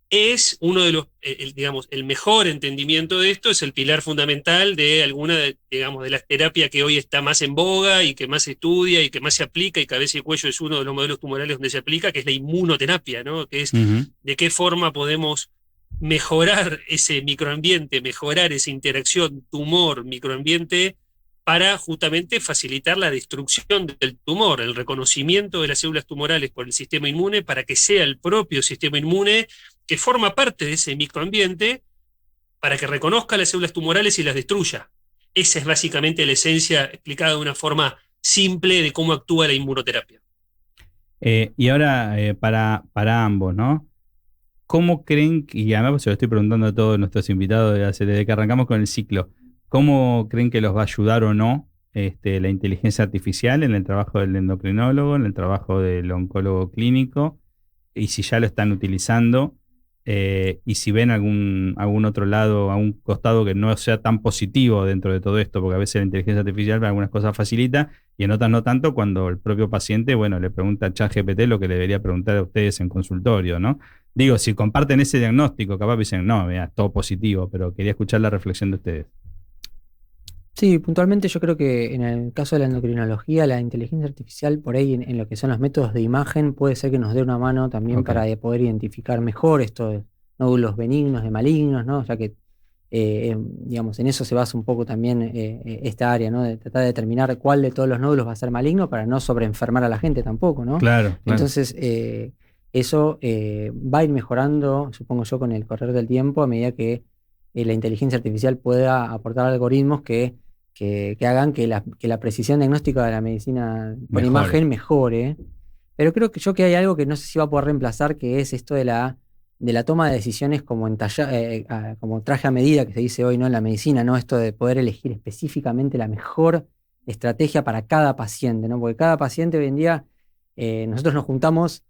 es uno de los, digamos, el mejor entendimiento de esto, es el pilar fundamental de alguna, digamos, de las terapias que hoy está más en boga y que más se estudia y que más se aplica, y cabeza y cuello es uno de los modelos tumorales donde se aplica, que es la inmunoterapia, ¿no? Que es de qué forma podemos mejorar ese microambiente, mejorar esa interacción tumor-microambiente para justamente facilitar la destrucción del tumor, el reconocimiento de las células tumorales por el sistema inmune, para que sea el propio sistema inmune que forma parte de ese microambiente, para que reconozca las células tumorales y las destruya. Esa es básicamente la esencia, explicada de una forma simple, de cómo actúa la inmunoterapia. Y ahora, para ambos, ¿no? ¿Cómo creen, y además se lo estoy preguntando a todos nuestros invitados desde que arrancamos con el ciclo, cómo creen que los va a ayudar o no la inteligencia artificial en el trabajo del endocrinólogo, en el trabajo del oncólogo clínico, y si ya lo están utilizando, y si ven algún otro lado, a un costado que no sea tan positivo dentro de todo esto, porque a veces la inteligencia artificial para algunas cosas facilita y en otras no tanto, cuando el propio paciente, bueno, le pregunta a ChatGPT lo que le debería preguntar a ustedes en consultorio, ¿no? Digo, si comparten ese diagnóstico, capaz dicen, no, mira, todo positivo, pero quería escuchar la reflexión de ustedes. Sí, puntualmente yo creo que en el caso de la endocrinología, la inteligencia artificial, por ahí en lo que son los métodos de imagen, puede ser que nos dé una mano también Ok. para poder identificar mejor estos nódulos benignos de malignos, ¿no? O sea que, digamos, en eso se basa un poco también esta área, ¿no? De tratar de determinar cuál de todos los nódulos va a ser maligno para no sobreenfermar a la gente tampoco, ¿no? Claro, claro. Entonces, eso va a ir mejorando, supongo yo, con el correr del tiempo, a medida que la inteligencia artificial pueda aportar algoritmos que hagan que la precisión diagnóstica de la medicina por Mejore. imagen mejore. Pero creo que hay algo que no sé si va a poder reemplazar, que es esto de la toma de decisiones como como traje a medida que se dice hoy, ¿no? En la medicina, ¿no? Esto de poder elegir específicamente la mejor estrategia para cada paciente, ¿no? Porque cada paciente hoy en día, nosotros nos juntamos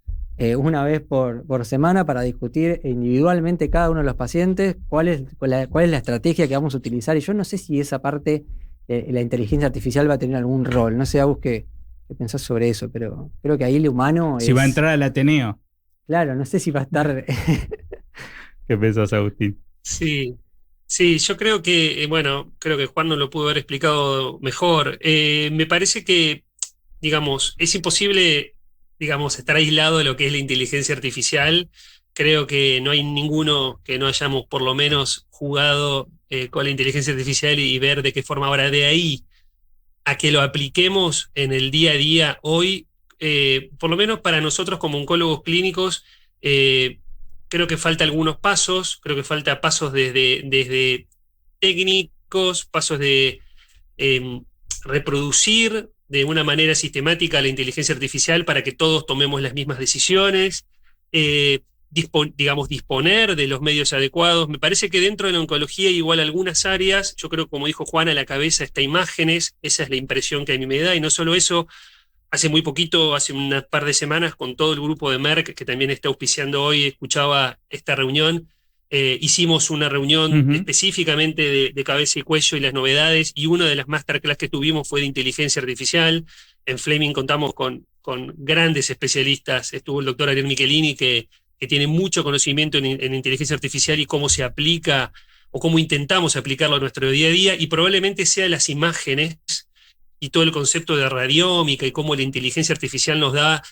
una vez por semana para discutir individualmente cada uno de los pacientes cuál es la estrategia que vamos a utilizar. Y yo no sé si esa parte la inteligencia artificial va a tener algún rol. No sé, Agus, qué pensás sobre eso, pero creo que ahí el humano Si va a entrar al Ateneo. Claro, no sé si va a estar... ¿Qué pensás, Agustín? Sí, sí, yo creo que, bueno, creo que Juan nos lo pudo haber explicado mejor. Me parece que, digamos, es imposible, digamos, estar aislado de lo que es la inteligencia artificial. Creo que no hay ninguno que no hayamos por lo menos jugado con la inteligencia artificial y ver de qué forma ahora de ahí a que lo apliquemos en el día a día hoy, por lo menos para nosotros como oncólogos clínicos, creo que falta algunos pasos, creo que falta pasos desde técnicos, pasos de reproducir de una manera sistemática la inteligencia artificial para que todos tomemos las mismas decisiones, digamos, disponer de los medios adecuados. Me parece que dentro de la oncología, igual algunas áreas, yo creo, como dijo Juan, a la cabeza está imágenes, esa es la impresión que a mí me da, y no solo eso. Hace muy poquito, hace unas par de semanas, con todo el grupo de Merck, que también está auspiciando hoy, escuchaba esta reunión. Hicimos una reunión específicamente de cabeza y cuello y las novedades, y una de las masterclass que tuvimos fue de inteligencia artificial. En Fleming contamos con grandes especialistas. Estuvo el doctor Ariel Michelini, que tiene mucho conocimiento en inteligencia artificial y cómo se aplica o cómo intentamos aplicarlo a nuestro día a día, y probablemente sea las imágenes y todo el concepto de radiómica y cómo la inteligencia artificial nos da,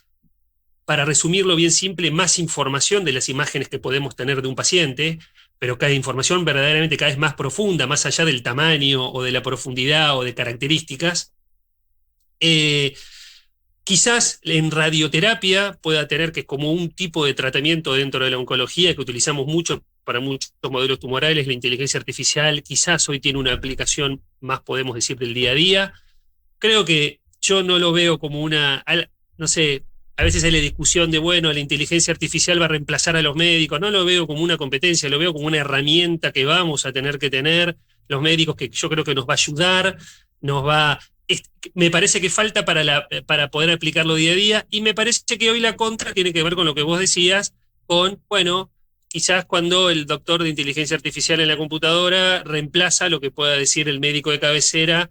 para resumirlo bien simple, más información de las imágenes que podemos tener de un paciente, pero cada información verdaderamente cada vez más profunda, más allá del tamaño o de la profundidad o de características. Quizás en radioterapia pueda tener, que es como un tipo de tratamiento dentro de la oncología que utilizamos mucho para muchos modelos tumorales, la inteligencia artificial quizás hoy tiene una aplicación más, podemos decir, del día a día. Creo que yo no lo veo como no sé, a veces hay la discusión de, bueno, la inteligencia artificial va a reemplazar a los médicos. No lo veo como una competencia, lo veo como una herramienta que vamos a tener que tener los médicos, que yo creo que nos va a ayudar, me parece que falta para poder aplicarlo día a día, y me parece que hoy la contra tiene que ver con lo que vos decías, bueno, quizás cuando el doctor de inteligencia artificial en la computadora reemplaza lo que pueda decir el médico de cabecera,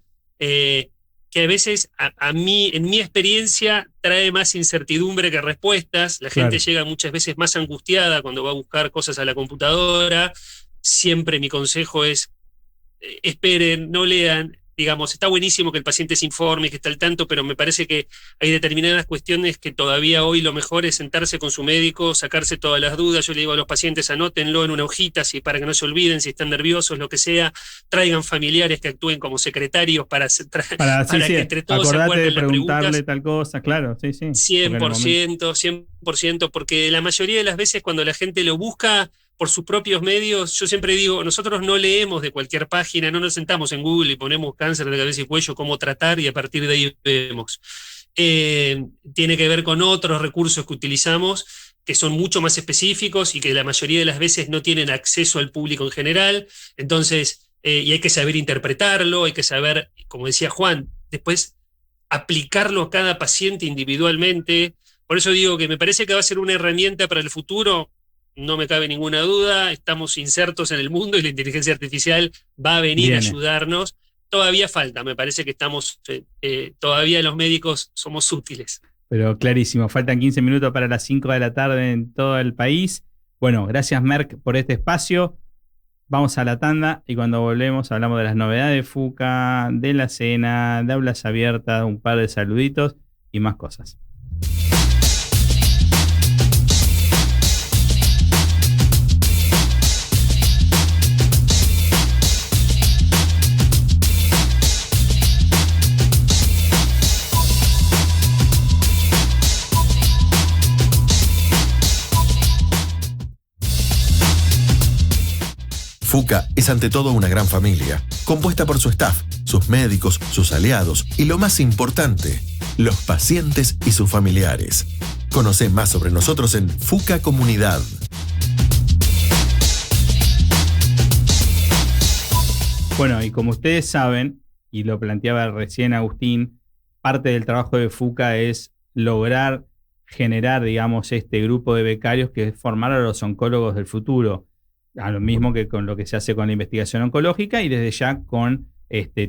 que a veces a mí, en mi experiencia, trae más incertidumbre que respuestas. La gente llega muchas veces más angustiada cuando va a buscar cosas a la computadora. Siempre mi consejo es, esperen, no lean. Digamos, está buenísimo que el paciente se informe, que está al tanto, pero me parece que hay determinadas cuestiones que todavía hoy lo mejor es sentarse con su médico, sacarse todas las dudas. Yo le digo a los pacientes, anótenlo en una hojita para que no se olviden, si están nerviosos, lo que sea. Traigan familiares que actúen como secretarios para que entre todos se acuerden de las preguntarle preguntas. Tal cosa, claro, sí. 100%, porque la mayoría de las veces cuando la gente lo busca por sus propios medios, yo siempre digo, nosotros no leemos de cualquier página, no nos sentamos en Google y ponemos cáncer de cabeza y cuello, cómo tratar, y a partir de ahí vemos. Tiene que ver con otros recursos que utilizamos, que son mucho más específicos y que la mayoría de las veces no tienen acceso al público en general. Entonces, y hay que saber interpretarlo, hay que saber, como decía Juan, después aplicarlo a cada paciente individualmente. Por eso digo que me parece que va a ser una herramienta para el futuro. No me cabe ninguna duda, estamos insertos en el mundo y la inteligencia artificial va a venir a ayudarnos. Todavía falta, me parece que estamos, todavía los médicos somos útiles. Pero clarísimo, faltan 15 minutos para las 5 de la tarde en todo el país. Bueno, gracias Merck por este espacio. Vamos a la tanda y cuando volvemos hablamos de las novedades de FUCA, de la cena, de aulas abiertas, un par de saluditos y más cosas. FUCA es ante todo una gran familia, compuesta por su staff, sus médicos, sus aliados y lo más importante, los pacientes y sus familiares. Conoce más sobre nosotros en FUCA Comunidad. Bueno, y como ustedes saben, y lo planteaba recién Agustín, parte del trabajo de FUCA es lograr generar, digamos, este grupo de becarios que es formar a los oncólogos del futuro, a lo mismo que con lo que se hace con la investigación oncológica y desde ya con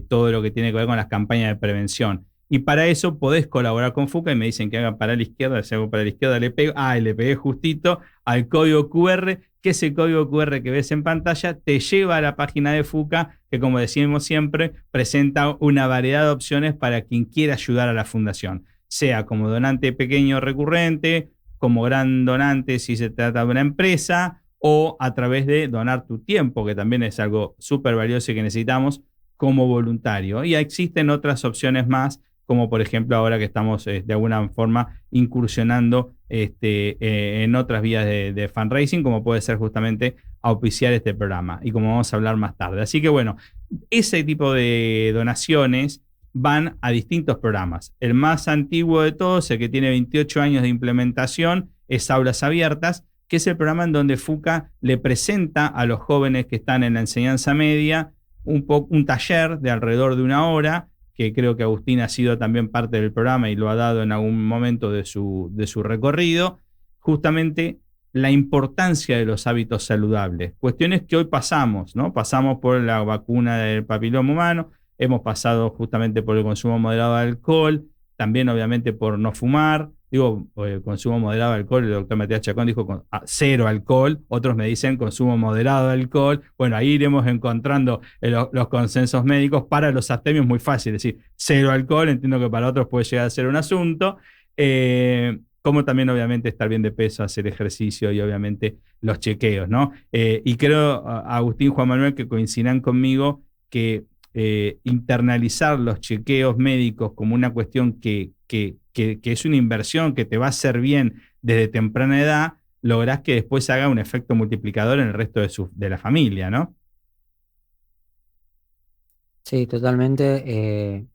todo lo que tiene que ver con las campañas de prevención. Y para eso podés colaborar con FUCA y me dicen que haga para la izquierda, si hago para la izquierda le pego, y le pegué justito al código QR, que ese código QR que ves en pantalla te lleva a la página de FUCA, que como decimos siempre, presenta una variedad de opciones para quien quiera ayudar a la fundación, sea como donante pequeño recurrente, como gran donante si se trata de una empresa, o a través de donar tu tiempo, que también es algo súper valioso y que necesitamos como voluntario. Y existen otras opciones más, como por ejemplo ahora que estamos de alguna forma incursionando en otras vías de fundraising, como puede ser justamente auspiciar este programa, y como vamos a hablar más tarde. Así que bueno, ese tipo de donaciones van a distintos programas. El más antiguo de todos, el que tiene 28 años de implementación, es Aulas Abiertas, que es el programa en donde FUCA le presenta a los jóvenes que están en la enseñanza media un taller de alrededor de 1 hora, que creo que Agustín ha sido también parte del programa y lo ha dado en algún momento de su recorrido, justamente la importancia de los hábitos saludables. Cuestiones que hoy pasamos, ¿no? Pasamos por la vacuna del papiloma humano, hemos pasado justamente por el consumo moderado de alcohol, también obviamente por no fumar. Digo, el consumo moderado de alcohol, el doctor Matías Chacón dijo cero alcohol, otros me dicen consumo moderado de alcohol. Bueno, ahí iremos encontrando los consensos médicos. Para los astemios muy fácil decir cero alcohol, entiendo que para otros puede llegar a ser un asunto. Como también obviamente estar bien de peso, hacer ejercicio y obviamente los chequeos, ¿no? Y creo, Agustín, Juan Manuel, que coincidan conmigo que internalizar los chequeos médicos como una cuestión que es una inversión que te va a hacer bien desde temprana edad, lográs que después haga un efecto multiplicador en el resto de la familia, ¿no? Sí, totalmente.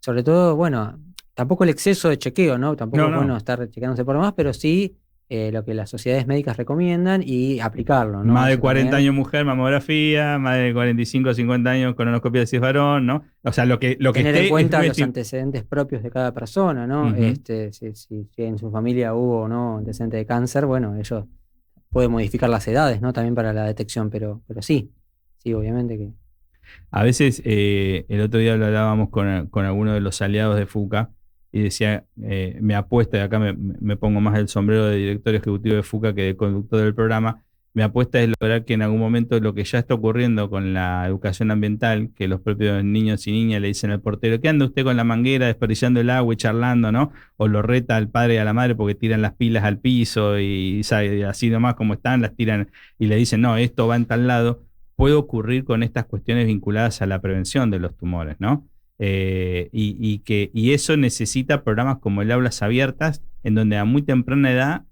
Sobre todo, bueno, tampoco el exceso de chequeo, ¿no? Tampoco es bueno estar chequeándose por más, pero sí lo que las sociedades médicas recomiendan y aplicarlo, ¿no? Más de Eso 40 también. años mujer, mamografía, más de 45, 50 años colonoscopia de si es varón, ¿no? O sea, lo que Tener en esté cuenta es los antecedentes propios de cada persona, ¿no? Uh-huh. Si en su familia hubo o no antecedente de cáncer, bueno, ellos pueden modificar las edades, ¿no? También para la detección, pero sí, obviamente que. A veces, el otro día lo hablábamos con alguno de los aliados de FUCA y decía, me apuesta, y acá me pongo más el sombrero de director ejecutivo de FUCA que de conductor del programa, mi apuesta es lograr que en algún momento lo que ya está ocurriendo con la educación ambiental, que los propios niños y niñas le dicen al portero, ¿qué anda usted con la manguera desperdiciando el agua y charlando, ¿no? O lo reta al padre y a la madre porque tiran las pilas al piso y así nomás como están, las tiran y le dicen, no, esto va en tal lado. Puede ocurrir con estas cuestiones vinculadas a la prevención de los tumores, ¿no? Y eso necesita programas como el Aulas Abiertas, en donde a muy temprana edad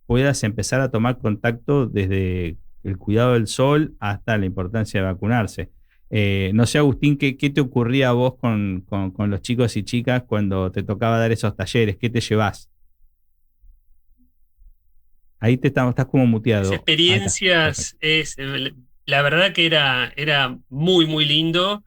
puedas empezar a tomar contacto desde el cuidado del sol hasta la importancia de vacunarse. No sé, Agustín, ¿qué te ocurría a vos con los chicos y chicas cuando te tocaba dar esos talleres? ¿Qué te llevas? Ahí estás como muteado. Las experiencias la verdad que era muy, muy lindo.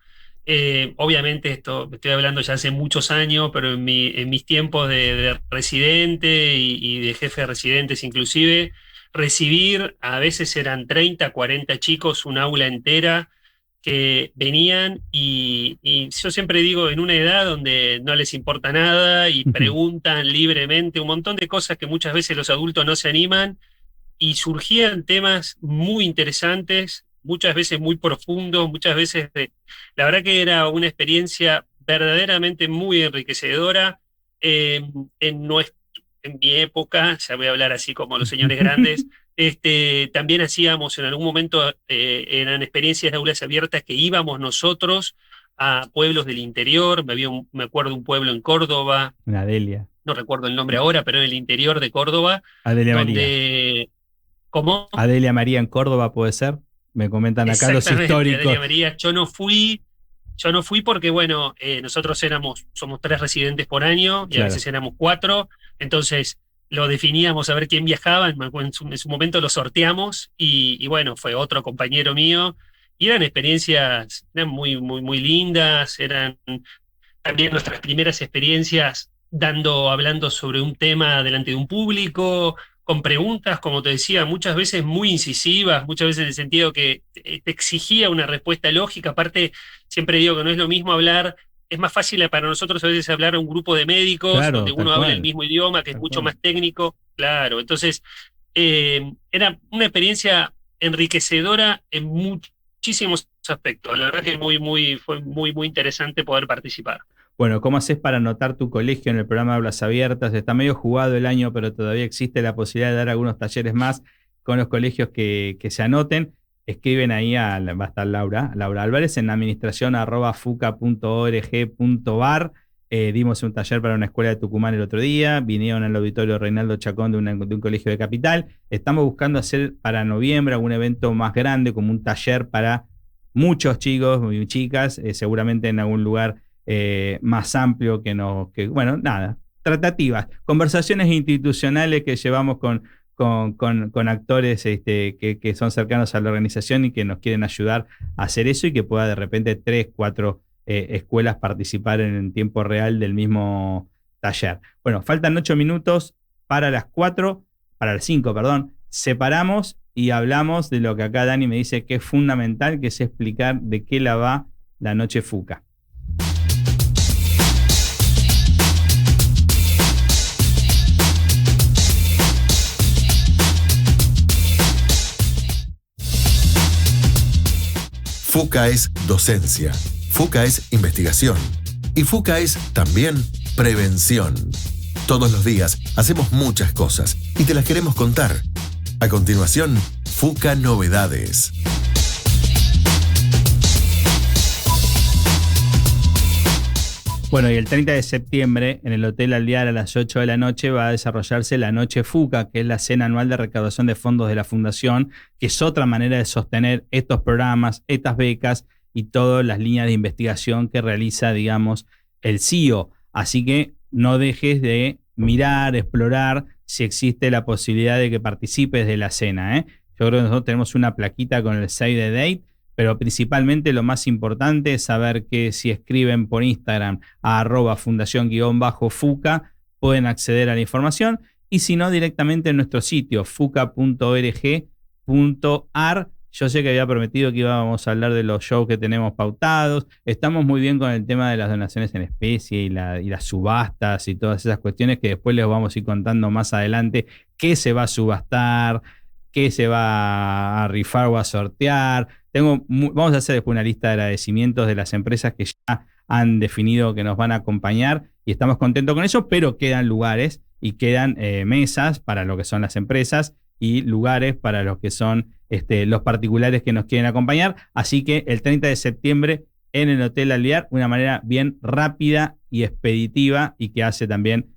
Obviamente esto, estoy hablando ya hace muchos años, pero en mis tiempos de residente y de jefe de residentes inclusive, recibir, a veces eran 30, 40 chicos, un aula entera, que venían y yo siempre digo, en una edad donde no les importa nada y preguntan libremente un montón de cosas que muchas veces los adultos no se animan, y surgían temas muy interesantes, muchas veces muy profundos, muchas veces la verdad que era una experiencia verdaderamente muy enriquecedora. En mi época, ya voy a hablar así como los señores grandes, también hacíamos en algún momento, eran experiencias de aulas abiertas que íbamos nosotros a pueblos del interior. Me acuerdo de un pueblo en Córdoba, Una Adelia. no recuerdo el nombre ahora, pero en el interior de Córdoba, Adelia María. donde... ¿Cómo? Adelia María en Córdoba, ¿puede ser? Me comentan acá los Exactamente, históricos. Adelia María. Yo no fui porque, bueno, nosotros somos 3 residentes por año y Claro. a veces éramos 4, entonces lo definíamos a ver quién viajaba, en su momento lo sorteamos y bueno, fue otro compañero mío y eran experiencias, eran muy, muy, muy lindas, eran también nuestras primeras experiencias hablando sobre un tema delante de un público, con preguntas, como te decía, muchas veces muy incisivas, muchas veces en el sentido que te exigía una respuesta lógica. Aparte, siempre digo que no es lo mismo hablar, es más fácil para nosotros a veces hablar a un grupo de médicos, Claro, donde tal uno habla cual. el mismo idioma, que es Tal mucho cual. más técnico, claro. Entonces, era una experiencia enriquecedora en muchísimos aspectos. La verdad que fue muy, muy interesante poder participar. Bueno, ¿cómo haces para anotar tu colegio en el programa de Aulas Abiertas? Está medio jugado el año, pero todavía existe la posibilidad de dar algunos talleres más con los colegios que se anoten. Escriben ahí, va a estar Laura Álvarez, en administración@fuca.org.bar. Dimos un taller para una escuela de Tucumán el otro día, vinieron al auditorio Reinaldo Chacón de un colegio de Capital. Estamos buscando hacer para noviembre algún evento más grande, como un taller para muchos chicos y chicas, seguramente en algún lugar más amplio bueno, nada, tratativas, conversaciones institucionales que llevamos con actores que son cercanos a la organización y que nos quieren ayudar a hacer eso y que pueda de repente 3, 4 escuelas participar en tiempo real del mismo taller. Bueno, faltan 8 minutos para las 5, perdón. Separamos y hablamos de lo que acá Dani me dice que es fundamental, que es explicar de qué la va la noche Fuca. FUCA es docencia, FUCA es investigación y FUCA es también prevención. Todos los días hacemos muchas cosas y te las queremos contar. A continuación, FUCA Novedades. Bueno, y el 30 de septiembre en el Hotel Alvear a las 8 de la noche va a desarrollarse la Noche Fuca, que es la cena anual de recaudación de fondos de la Fundación, que es otra manera de sostener estos programas, estas becas y todas las líneas de investigación que realiza, digamos, el CIO. Así que no dejes de mirar, explorar si existe la posibilidad de que participes de la cena, ¿eh? Yo creo que nosotros tenemos una plaquita con el Save the Date, pero principalmente lo más importante es saber que si escriben por Instagram a @fundación_fuca pueden acceder a la información y si no directamente en nuestro sitio fuca.org.ar. Yo sé que había prometido que íbamos a hablar de los shows que tenemos pautados. Estamos muy bien con el tema de las donaciones en especie y las subastas y todas esas cuestiones que después les vamos a ir contando más adelante qué se va a subastar, qué se va a rifar o a sortear. Vamos a hacer después una lista de agradecimientos de las empresas que ya han definido que nos van a acompañar y estamos contentos con eso, pero quedan lugares y quedan mesas para lo que son las empresas y lugares para los que son los particulares que nos quieren acompañar. Así que el 30 de septiembre en el Hotel Alvear, una manera bien rápida y expeditiva y que hace también,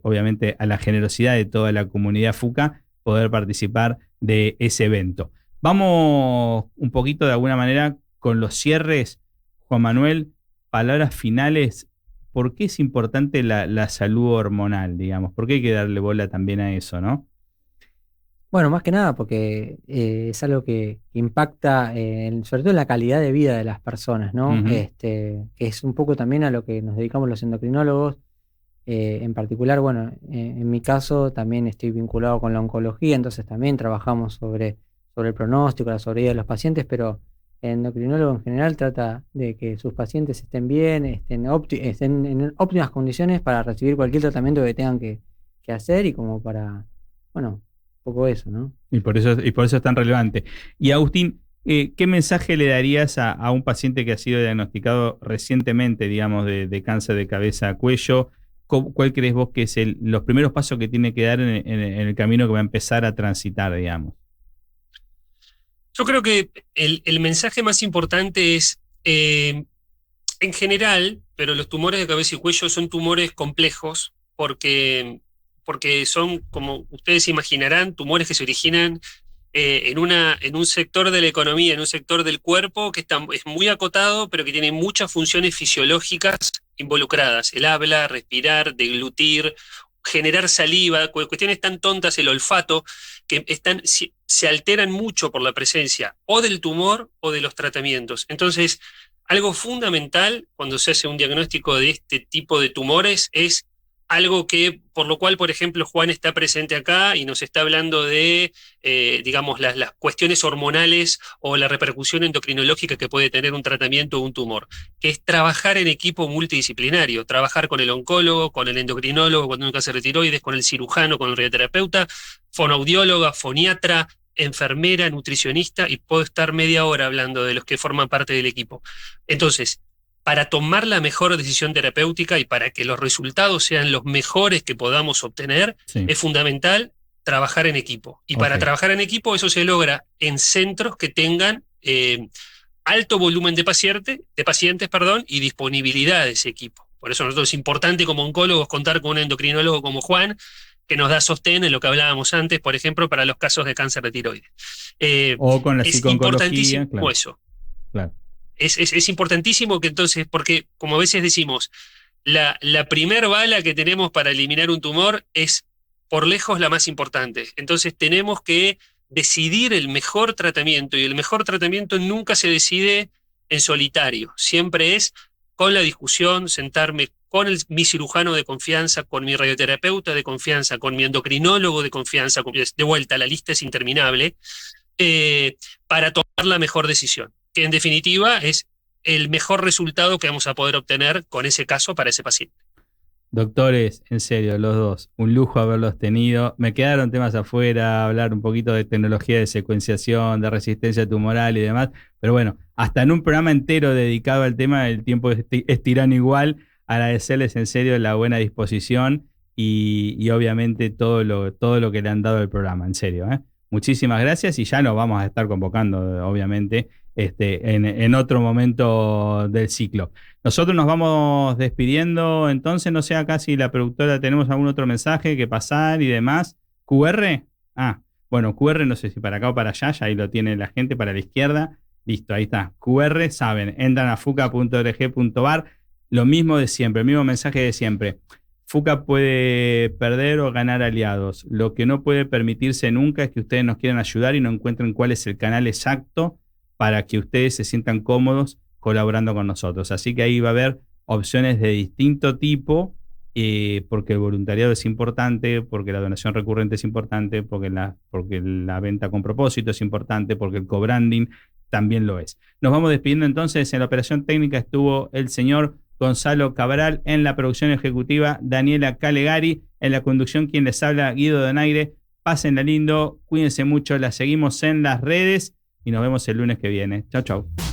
obviamente, a la generosidad de toda la comunidad FUCA poder participar de ese evento. Vamos un poquito de alguna manera con los cierres. Juan Manuel, palabras finales. ¿Por qué es importante la salud hormonal, digamos? ¿Por qué hay que darle bola también a eso, no? Bueno, más que nada porque es algo que impacta sobre todo en la calidad de vida de las personas, ¿no? Uh-huh. Que es un poco también a lo que nos dedicamos los endocrinólogos. En particular, bueno, en mi caso también estoy vinculado con la oncología, entonces también trabajamos sobre el pronóstico, la sobrevida de los pacientes, pero el endocrinólogo en general trata de que sus pacientes estén bien, estén en óptimas condiciones para recibir cualquier tratamiento que tengan que hacer y como para, bueno, un poco eso, ¿no? Y por eso es tan relevante. Y Agustín, ¿Qué mensaje le darías a un paciente que ha sido diagnosticado recientemente, digamos, de cáncer de cabeza-cuello? ¿Cuál crees vos que es los primeros pasos que tiene que dar en el camino que va a empezar a transitar, digamos? Yo creo que el mensaje más importante es, en general, pero los tumores de cabeza y cuello son tumores complejos porque son, como ustedes imaginarán, tumores que se originan en un sector de la economía, en un sector del cuerpo que es muy acotado, pero que tiene muchas funciones fisiológicas involucradas. El habla, respirar, deglutir, generar saliva, cuestiones tan tontas, el olfato, que se alteran mucho por la presencia o del tumor o de los tratamientos. Entonces, algo fundamental cuando se hace un diagnóstico de este tipo de tumores es algo por lo cual, por ejemplo, Juan está presente acá y nos está hablando de, digamos, las cuestiones hormonales o la repercusión endocrinológica que puede tener un tratamiento o un tumor, que es trabajar en equipo multidisciplinario, trabajar con el oncólogo, con el endocrinólogo cuando hay un cáncer de tiroides, con el cirujano, con el radioterapeuta, fonoaudióloga, foniatra, enfermera, nutricionista, y puedo estar media hora hablando de los que forman parte del equipo. Entonces, para tomar la mejor decisión terapéutica y para que los resultados sean los mejores que podamos obtener, Sí. es fundamental trabajar en equipo. Y para trabajar en equipo eso se logra en centros que tengan alto volumen de pacientes, y disponibilidad de ese equipo. Por eso nosotros es importante como oncólogos contar con un endocrinólogo como Juan, que nos da sostén en lo que hablábamos antes, por ejemplo, para los casos de cáncer de tiroides. O con la es psicooncología, importantísimo claro. eso. Claro. Es importantísimo que entonces, porque como a veces decimos, la primer bala que tenemos para eliminar un tumor es por lejos la más importante. Entonces tenemos que decidir el mejor tratamiento, y el mejor tratamiento nunca se decide en solitario, siempre es con la discusión, sentarme con mi cirujano de confianza, con mi radioterapeuta de confianza, con mi endocrinólogo de confianza, de vuelta, la lista es interminable, para tomar la mejor decisión, que en definitiva es el mejor resultado que vamos a poder obtener con ese caso para ese paciente. Doctores, en serio, los dos, un lujo haberlos tenido. Me quedaron temas afuera, hablar un poquito de tecnología de secuenciación, de resistencia tumoral y demás, pero bueno, hasta en un programa entero dedicado al tema, el tiempo es tirano igual. Agradecerles en serio la buena disposición y obviamente todo lo que le han dado al programa, en serio, ¿eh? Muchísimas gracias, y ya nos vamos a estar convocando, obviamente, en otro momento del ciclo. Nosotros nos vamos despidiendo, entonces, no sé acá si la productora tenemos algún otro mensaje que pasar y demás. ¿QR? Bueno, QR, no sé si para acá o para allá, ya ahí lo tiene la gente, para la izquierda. Listo, ahí está. QR, saben, entran a fuca.org.ar. Lo mismo de siempre, el mismo mensaje de siempre. Fuca puede perder o ganar aliados. Lo que no puede permitirse nunca es que ustedes nos quieran ayudar y no encuentren cuál es el canal exacto para que ustedes se sientan cómodos colaborando con nosotros. Así que ahí va a haber opciones de distinto tipo, porque el voluntariado es importante, porque la donación recurrente es importante, porque la venta con propósito es importante, porque el co-branding también lo es. Nos vamos despidiendo entonces. En la operación técnica estuvo el señor Gonzalo Cabral, en la producción ejecutiva Daniela Calegari, en la conducción quien les habla, Guido Donaire. Pásenla lindo, cuídense mucho, la seguimos en las redes y nos vemos el lunes que viene. Chau, chau.